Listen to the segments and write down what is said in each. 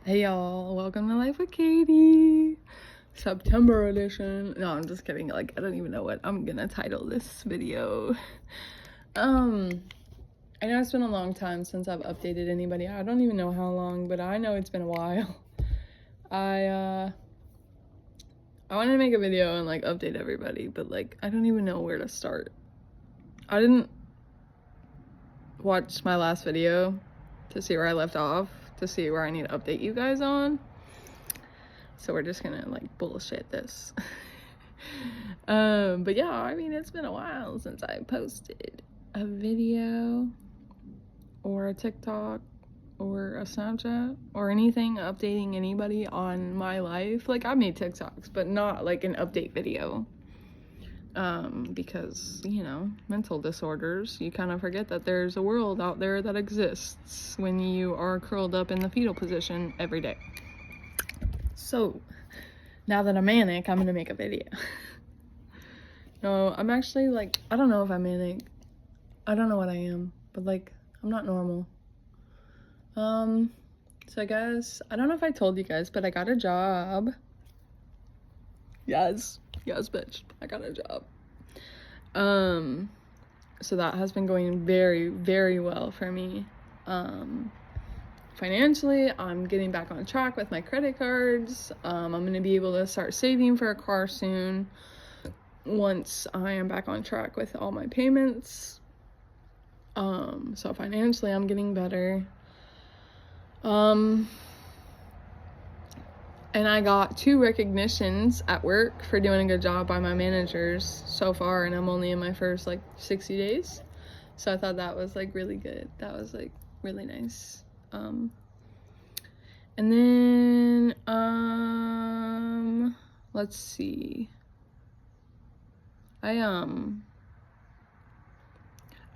Hey y'all, welcome to Life with Katie, September edition. No, I'm just kidding. Like, I don't even know what I'm gonna title this video. I know it's been a long time since I've updated anybody. I don't even know how long, but I know it's been a while. I wanted to make a video and like update everybody, but like I don't even know where to start. I didn't watch my last video to see where I left off, to see where I need to update you guys on. So we're just gonna like bullshit this. But yeah, I mean, it's been a while since I posted a video or a TikTok or a Snapchat or anything updating anybody on my life. Like, I made TikToks, but not like an update video. Because, you know, mental disorders, you kind of forget that there's a world out there that exists when you are curled up in the fetal position every day. So, now that I'm manic, I'm gonna make a video. No, I'm actually like, I don't know if I'm manic. I don't know what I am, but like, I'm not normal. So I guess, I don't know if I told you guys, but I got a job. Yes, bitch, I got a job. So that has been going very, very well for me. Financially, I'm getting back on track with my credit cards. I'm gonna be able to start saving for a car soon once I am back on track with all my payments. So financially, I'm getting better. And I got 2 recognitions at work for doing a good job by my managers so far, and I'm only in my first like 60 days. So I thought that was like really good. That was like really nice. And then let's see.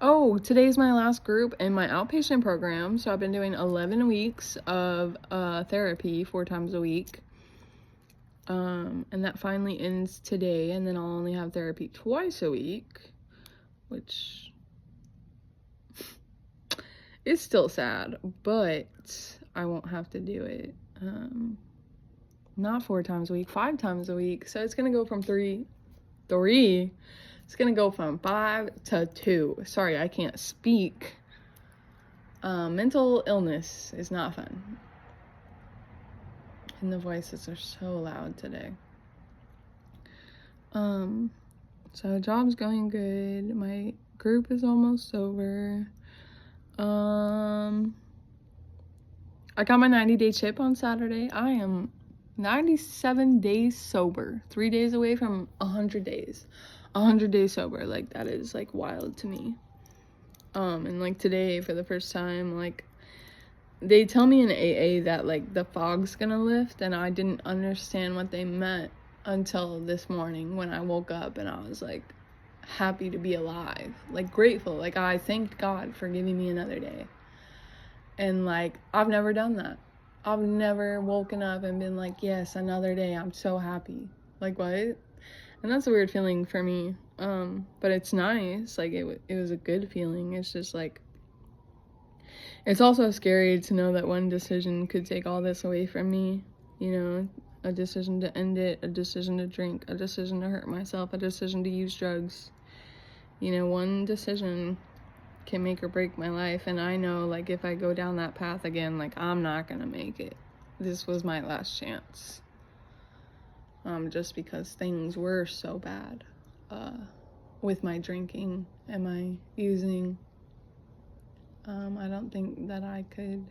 Oh, today's my last group in my outpatient program. So I've been doing 11 weeks of therapy 4 times a week. And that finally ends today, and then I'll only have therapy twice a week, which is still sad, but I won't have to do it. Not 4 times a week, 5 times a week. So it's gonna go from 3. It's gonna go from 5 to 2. Sorry, I can't speak. Mental illness is not fun. And the voices are so loud today. So job's going good. My group is almost over. I got my 90-day chip on Saturday. I am 97 days sober. 3 days away from 100 days. 100 days sober. Like, that is like wild to me. And like today, for the first time, like, they tell me in AA that like the fog's gonna lift, and I didn't understand what they meant until this morning when I woke up, and I was like happy to be alive, like grateful, like I thanked God for giving me another day. And like, I've never done that. I've never woken up and been like, yes, another day, I'm so happy. Like, what? And that's a weird feeling for me, but it's nice. Like, it was a good feeling. It's just like, it's also scary to know that one decision could take all this away from me. You know, a decision to end it, a decision to drink, a decision to hurt myself, a decision to use drugs. You know, one decision can make or break my life, and I know, like, if I go down that path again, like, I'm not gonna make it. This was my last chance. Just because things were so bad, with my drinking and my using. I don't think that I could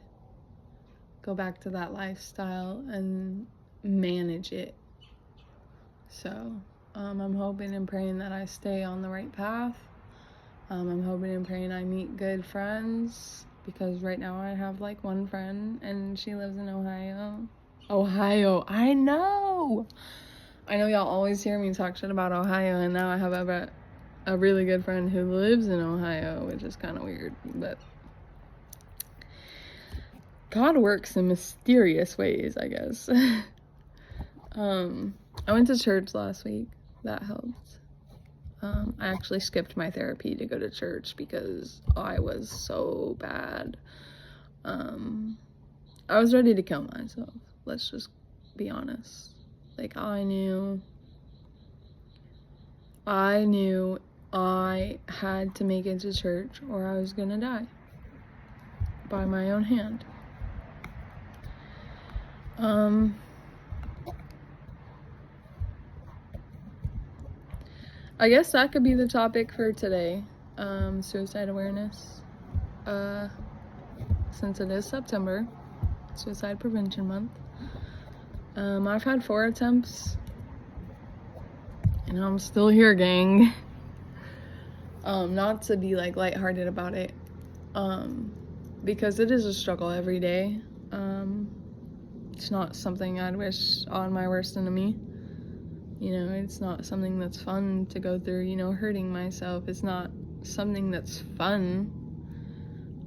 go back to that lifestyle and manage it. So, I'm hoping and praying that I stay on the right path. I'm hoping and praying I meet good friends, because right now I have like one friend, and she lives in Ohio. I know y'all always hear me talk shit about Ohio, and now I have a really good friend who lives in Ohio, which is kind of weird, but God works in mysterious ways, I guess. I went to church last week. That helped. I actually skipped my therapy to go to church because I was so bad. I was ready to kill myself. Let's just be honest. Like, I knew I had to make it to church or I was gonna die by my own hand. I guess that could be the topic for today. Suicide awareness. Since it is September, Suicide Prevention Month. I've had 4 attempts, and I'm still here, gang. Not to be like lighthearted about it, because it is a struggle every day. It's not something I'd wish on my worst enemy. You know, it's not something that's fun to go through, you know, hurting myself. It's not something that's fun.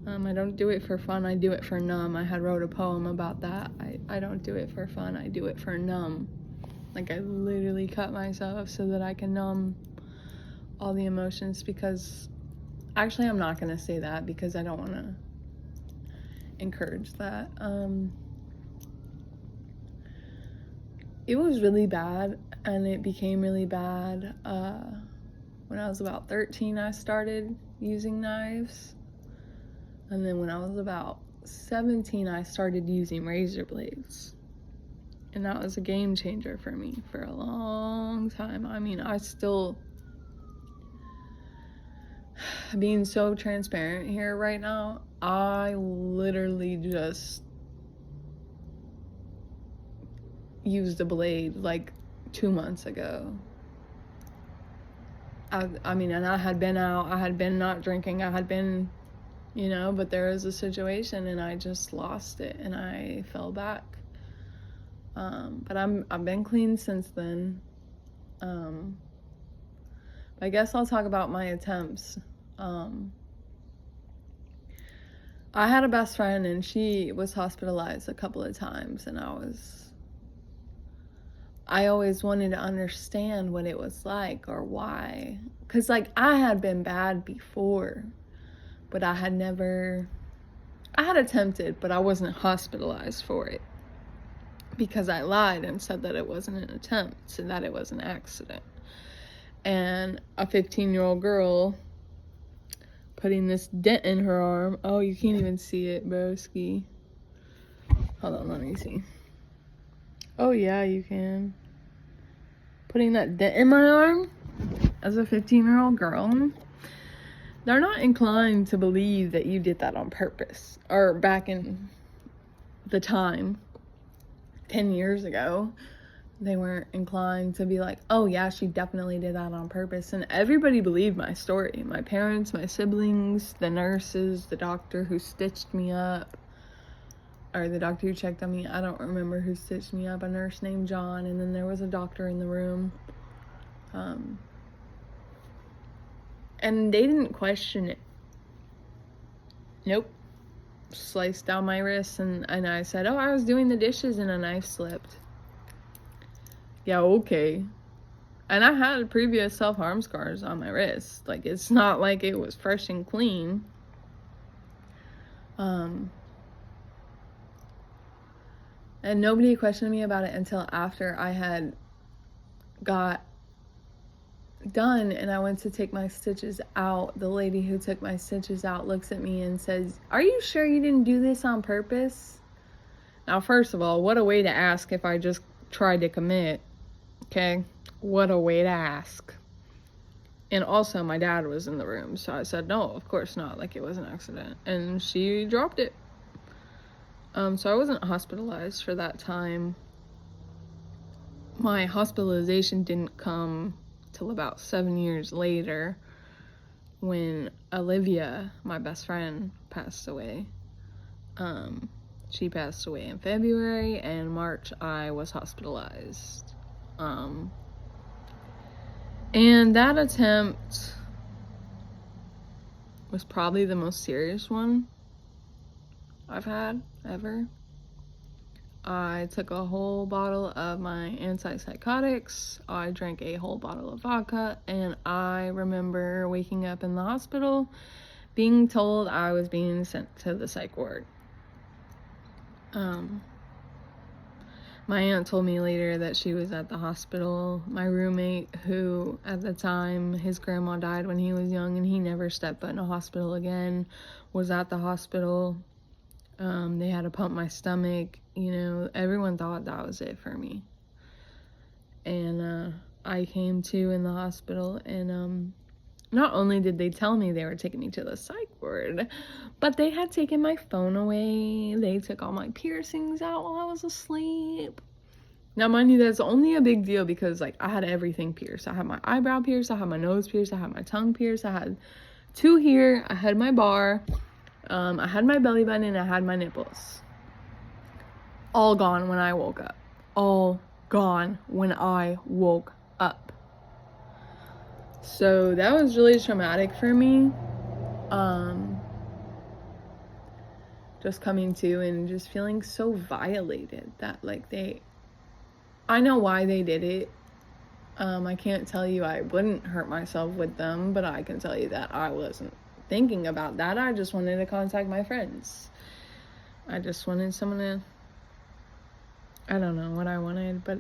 I don't do it for fun, I do it for numb. I had wrote a poem about that. I don't do it for fun, I do it for numb. Like, I literally cut myself so that I can numb all the emotions, because actually I'm not gonna say that because I don't want to encourage that. It was really bad, and it became really bad when I was about 13. I started using knives, and then when I was about 17 I started using razor blades, and that was a game changer for me for a long time. I mean, I still, being so transparent here right now, I literally just used a blade like 2 months ago. I mean, and I had been out, I had been not drinking, I had been, you know, but there was a situation and I just lost it and I fell back. But I've been clean since then. I guess I'll talk about my attempts. I had a best friend and she was hospitalized a couple of times, and I always wanted to understand what it was like or why. Because, like, I had been bad before, but I had attempted, but I wasn't hospitalized for it. Because I lied and said that it wasn't an attempt and that it was an accident. And a 15-year-old girl putting this dent in her arm. Oh, you can't even see it, broski. Hold on, let me see. Oh, yeah, you can. Putting that dent in my arm as a 15-year-old girl. They're not inclined to believe that you did that on purpose. Or back in the time, 10 years ago, they weren't inclined to be like, oh yeah, she definitely did that on purpose. And everybody believed my story. My parents, my siblings, the nurses, the doctor who stitched me up, or the doctor who checked on me. I don't remember who stitched me up. A nurse named John, and then there was a doctor in the room. And they didn't question it. Nope. Sliced down my wrist, and I said, oh, I was doing the dishes and a knife slipped. Yeah, okay. And I had previous self-harm scars on my wrist. Like, it's not like it was fresh and clean. And nobody questioned me about it until after I had got done and I went to take my stitches out. The lady who took my stitches out looks at me and says, are you sure you didn't do this on purpose? Now, first of all, what a way to ask if I just tried to commit. Okay? What a way to ask. And also, my dad was in the room, so I said, no, of course not, like it was an accident. And she dropped it. So I wasn't hospitalized for that time. My hospitalization didn't come till about 7 years later, when Olivia, my best friend, passed away. She passed away in February, and March I was hospitalized. And that attempt was probably the most serious one I've had ever. I took a whole bottle of my antipsychotics, I drank a whole bottle of vodka, and I remember waking up in the hospital being told I was being sent to the psych ward. My aunt told me later that she was at the hospital. My roommate, who at the time, his grandma died when he was young and he never stepped foot in a hospital again, was at the hospital. They had to pump my stomach. You know, everyone thought that was it for me. And I came to in the hospital, and not only did they tell me they were taking me to the psych ward, but they had taken my phone away. They took all my piercings out while I was asleep. Now, mind you, that's only a big deal because, like, I had everything pierced. I had my eyebrow pierced, I had my nose pierced, I had my tongue pierced, I had 2 here, I had my bar, I had my belly button, and I had my nipples. All gone when I woke up. All gone when I woke up. So that was really traumatic for me. Just coming to and just feeling so violated that, like, I know why they did it. I can't tell you I wouldn't hurt myself with them, but I can tell you that I wasn't thinking about that. I just wanted to contact my friends. I just wanted someone to, I don't know what I wanted, but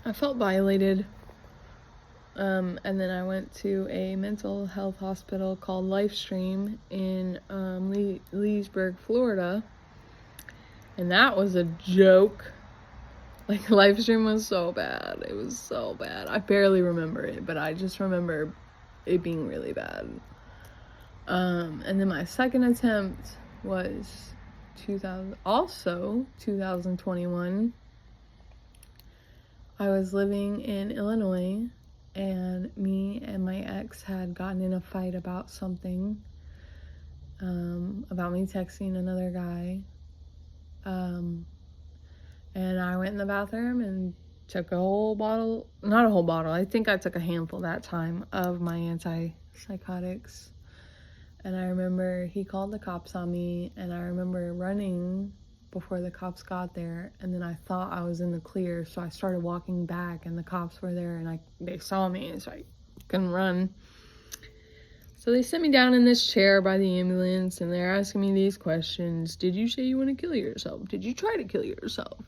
I felt violated. And then I went to a mental health hospital called Lifestream in Leesburg, Florida. And that was a joke. Like, Lifestream was so bad. It was so bad. I barely remember it, but I just remember it being really bad. And then my second attempt was 2021. I was living in Illinois, and me and my ex had gotten in a fight about something, about me texting another guy. And I went in the bathroom and took a whole bottle, not a whole bottle, I think I took a handful that time of my antipsychotics. And I remember he called the cops on me, and I remember running before the cops got there, and then I thought I was in the clear, so I started walking back, and the cops were there, and they saw me, so I couldn't run. So they sent me down in this chair by the ambulance, and they're asking me these questions. Did you say you want to kill yourself? Did you try to kill yourself?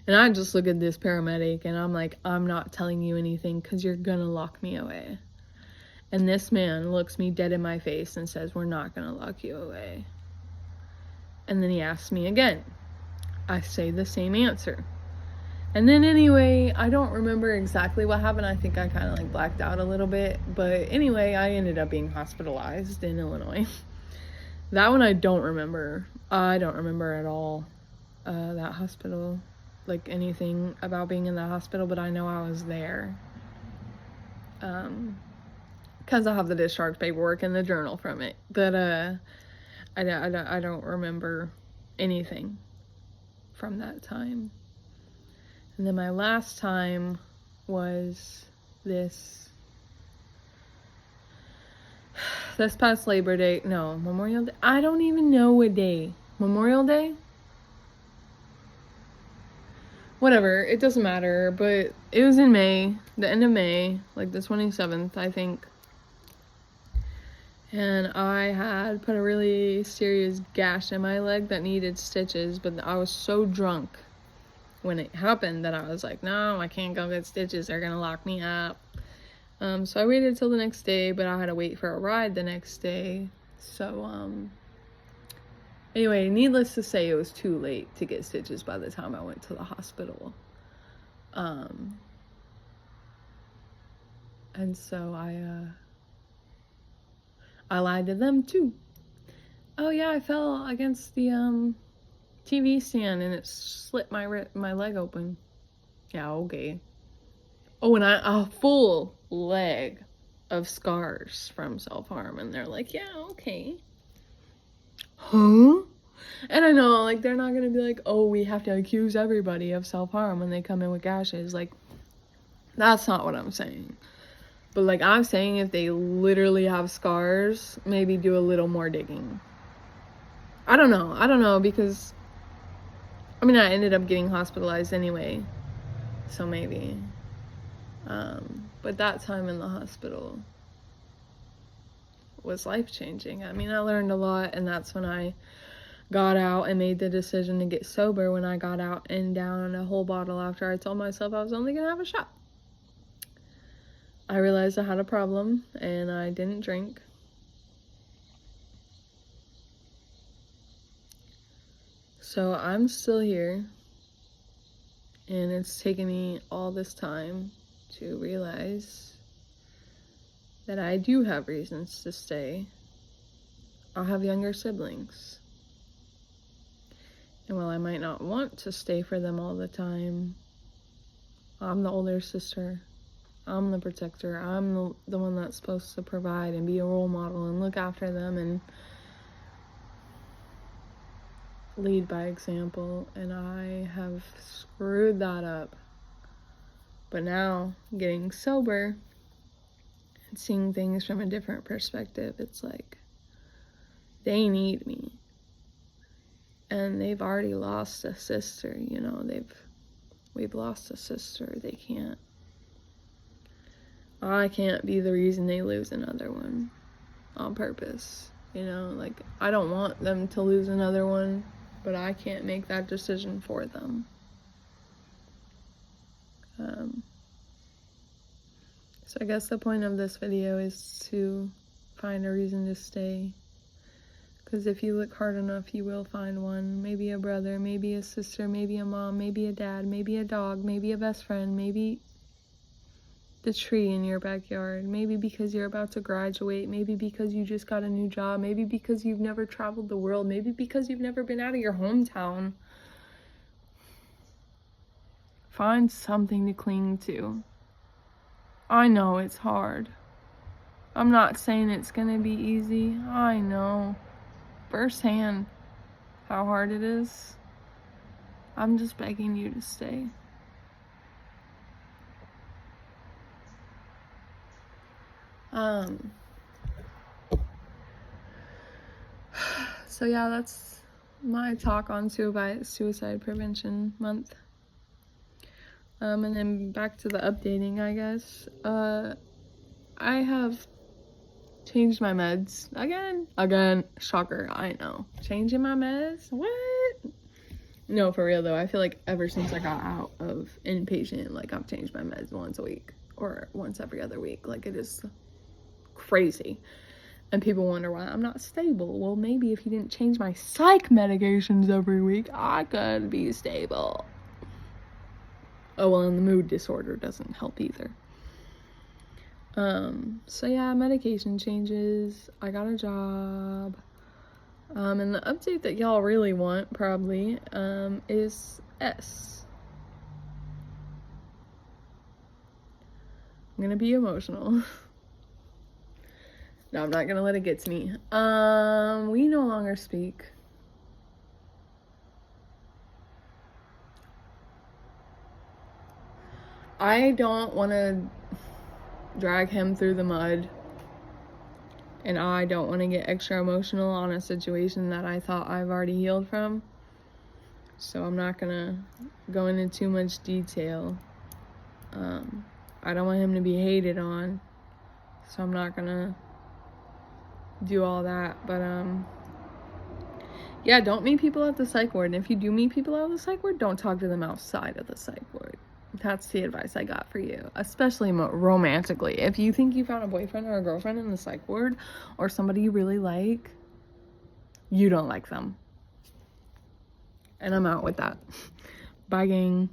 And I just look at this paramedic, and I'm like, I'm not telling you anything because you're gonna lock me away. And this man looks me dead in my face and says, we're not gonna lock you away. And then he asks me again. I say the same answer. And then anyway, I don't remember exactly what happened. I think I kind of like blacked out a little bit. But anyway, I ended up being hospitalized in Illinois. That one I don't remember. I don't remember at all that hospital. Like anything about being in the hospital, but I know I was there. Because I have the discharge paperwork and the journal from it. But I don't remember anything from that time. And then my last time was this past Labor Day. No, Memorial Day. I don't even know what day. Memorial Day? Whatever, it doesn't matter, but it was in May, the end of May, like the 27th, I think. And I had put a really serious gash in my leg that needed stitches, but I was so drunk when it happened that I was like, no, I can't go get stitches, they're gonna lock me up. So I waited till the next day, but I had to wait for a ride the next day. So, anyway, needless to say, it was too late to get stitches by the time I went to the hospital. And so I lied to them too. Oh yeah, I fell against the TV stand and it slit my leg open. Yeah, okay. Oh, and a full leg of scars from self-harm, and they're like, yeah, okay. Huh? And I know, like, they're not gonna be like, oh, we have to accuse everybody of self-harm when they come in with gashes. Like, that's not what I'm saying. But, like, I'm saying if they literally have scars, maybe do a little more digging. I don't know, because, I mean, I ended up getting hospitalized anyway. So maybe. But that time in the hospital was life-changing. I mean, I learned a lot, and that's when I got out and made the decision to get sober when I got out and down a whole bottle after I told myself I was only gonna have a shot. I realized I had a problem and I didn't drink. So I'm still here, and it's taken me all this time to realize that I do have reasons to stay. I have younger siblings. And while I might not want to stay for them all the time, I'm the older sister. I'm the protector. I'm the one that's supposed to provide and be a role model and look after them and lead by example. And I have screwed that up. But now, getting sober and seeing things from a different perspective, it's like, they need me. And they've already lost a sister, you know, we've lost a sister. I can't be the reason they lose another one on purpose, you know, like, I don't want them to lose another one, but I can't make that decision for them. So I guess the point of this video is to find a reason to stay. Because if you look hard enough, you will find one. Maybe a brother, maybe a sister, maybe a mom, maybe a dad, maybe a dog, maybe a best friend, maybe the tree in your backyard. Maybe because you're about to graduate. Maybe because you just got a new job. Maybe because you've never traveled the world. Maybe because you've never been out of your hometown. Find something to cling to. I know it's hard. I'm not saying it's gonna be easy. I know firsthand how hard it is. I'm just begging you to stay. So yeah, that's my talk on Suicide Prevention Month. And then back to the updating, I guess. I have changed my meds again. Shocker, I know. Changing my meds? What? No, for real though. I feel like ever since I got out of inpatient, like, I've changed my meds once a week or once every other week. Like, it is crazy. And people wonder why I'm not stable. Well, maybe if you didn't change my psych medications every week, I could be stable. Oh, well, and the mood disorder doesn't help either. So yeah, medication changes. I got a job. And the update that y'all really want, probably, is S. I'm gonna be emotional. No, I'm not gonna let it get to me. We no longer speak. I don't want to drag him through the mud, and I don't want to get extra emotional on a situation that I thought I've already healed from. So I'm not gonna go into too much detail. I don't want him to be hated on, so I'm not gonna do all that. But yeah, don't meet people at the psych ward. And if you do meet people at the psych ward, don't talk to them outside of the psych ward. That's the advice I got for you, especially romantically. If you think you found a boyfriend or a girlfriend in the psych ward, or somebody you really like, you don't like them. And I'm out with that. Bye, gang.